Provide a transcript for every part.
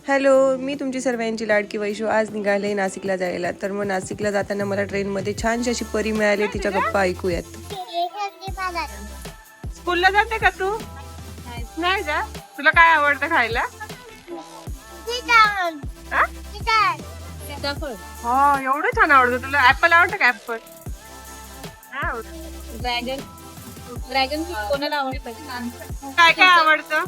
Hello, मी तुमची सर्वांची लाडकी वैशू आज निघाले नाशिकला जायला. तर मग नाशिकला जाताना मला ट्रेनमध्ये छानशी अशी परी मिळाली, तिच्या गप्पा ऐकूयात. स्कूलला जाते का तू? नाही जा. तुला काय आवडतं खायला? हा? हो, एवढं छान आवडतं तुला. ऍपल आवडतं का? ऍपल ड्रॅगन ड्रॅगन फ्रूट कोणाला आवडतं? काय काय आवडतं?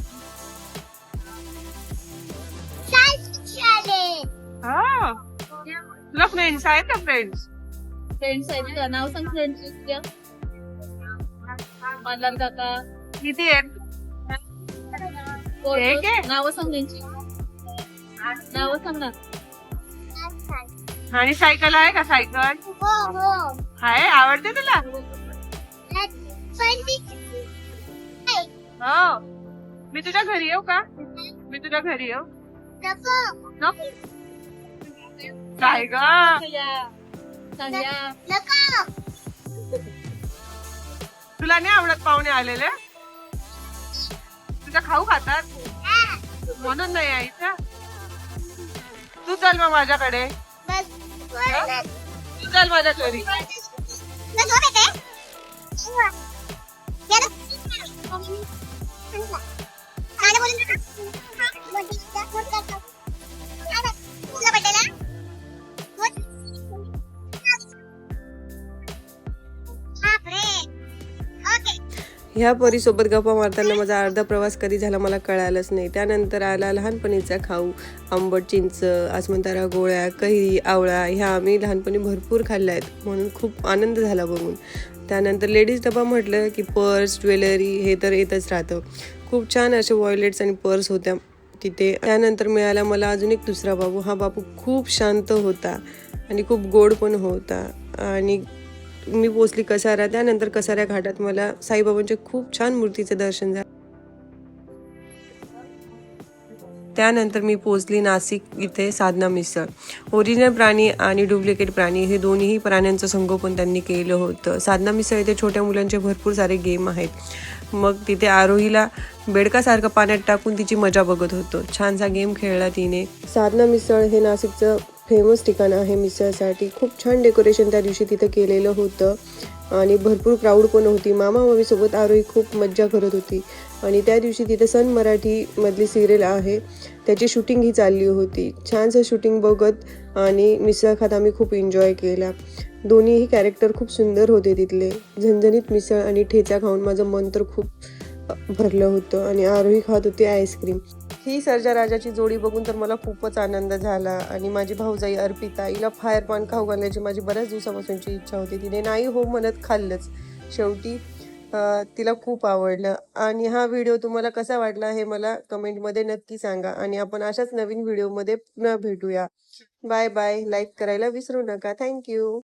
हो, तुला फ्रेंड्स आहेत का? फ्रेंड्स फ्रेंड्स आहेत का? नाव सांग फ्रेंड्स. मला काका किती आहेत? एक आहे. नाव सांग त्यांची. नाव सांग ना. आणि सायकल आहे का? सायकल आहे, आवडते तुला? हो, मी तुझ्या घरी येऊ का? मी तुझ्या घरी येऊ नको? काय ग? तुला नाही आवडत पाहुणे आलेले? तुझा खाऊ खातात म्हणून नाही यायचं. तू चल मग माझ्याकडे. तू चल माझ्या घरी. ह्या परीसोबत गप्पा मारताना माझा अर्धा प्रवास कधी झाला मला कळालंच नाही. त्यानंतर आला लहानपणीचा खाऊ, आंबट चिंच, आसमंतारा गोळ्या, कैरी, आवळा ह्या आम्ही लहानपणी भरपूर खाल्ल्या आहेत, म्हणून खूप आनंद झाला बघून. त्यानंतर लेडीज डबा म्हटलं की पर्स, ज्वेलरी हे तर येतच राहतं. खूप छान असे वॉयलेट्स आणि पर्स होत्या तिथे. त्यानंतर मिळाला मला अजून एक दुसरा बाबू. हा बाबू खूप शांत होता आणि खूप गोड पण होता. आणि मी पोचली कसारा. त्यानंतर कसाऱ्या घाटात मला साईबाबांच्या खूप छान मूर्तीचे दर्शन झाले. त्यानंतर मी पोचली नाशिक इथे साधना मिसळ. ओरिजिनल प्राणी आणि डुप्लिकेट प्राणी हे दोन्ही प्राण्यांचं संगोपन त्यांनी केलं होतं. साधना मिसळ इथे छोट्या मुलांचे भरपूर सारे गेम आहेत. मग तिथे आरोहीला बेडकासारखं पाण्यात टाकून तिची मजा बघत होतो. छानसा गेम खेळला तिने. साधना मिसळ हे नाशिकचं फेमस ठिकाण आहे मिसळसाठी. खूप छान डेकोरेशन त्या दिवशी तिथं केलेलं होतं आणि भरपूर क्राऊड पण होती. मामा मामीसोबत आरोही खूप मज्जा करत होती. आणि त्या दिवशी तिथे सन मराठी मधली सिरियल आहे त्याची शूटिंग ही चालली होती. छानसं शूटिंग बघत आणि मिसळ खात आम्ही खूप एन्जॉय केला. दोन्हीही कॅरेक्टर खूप सुंदर होते तिथले. झणझणीत मिसळ आणि ठेचा खाऊन माझं मन तर खूप भरलं होतं. आणि आरोही खात होती आईस्क्रीम. ही सर्जा राजाची जोडी बघून तर मला खूपच आनंद झाला. आणि माझी भाऊजाई अर्पिता, हिला फायर पान खाऊ घालण्याची माझी बऱ्याच दिवसापासूनची इच्छा होती. तिने नाही हो म्हणत खाल्लंच. शेवटी तिला खूप आवडलं. आणि हा व्हिडिओ तुम्हाला कसा वाटला हे मला कमेंटमध्ये नक्की सांगा. आणि आपण अशाच नवीन व्हिडिओमध्ये पुन्हा भेटूया. Bye bye. लाईक करायला विसरू नका. थँक्यू.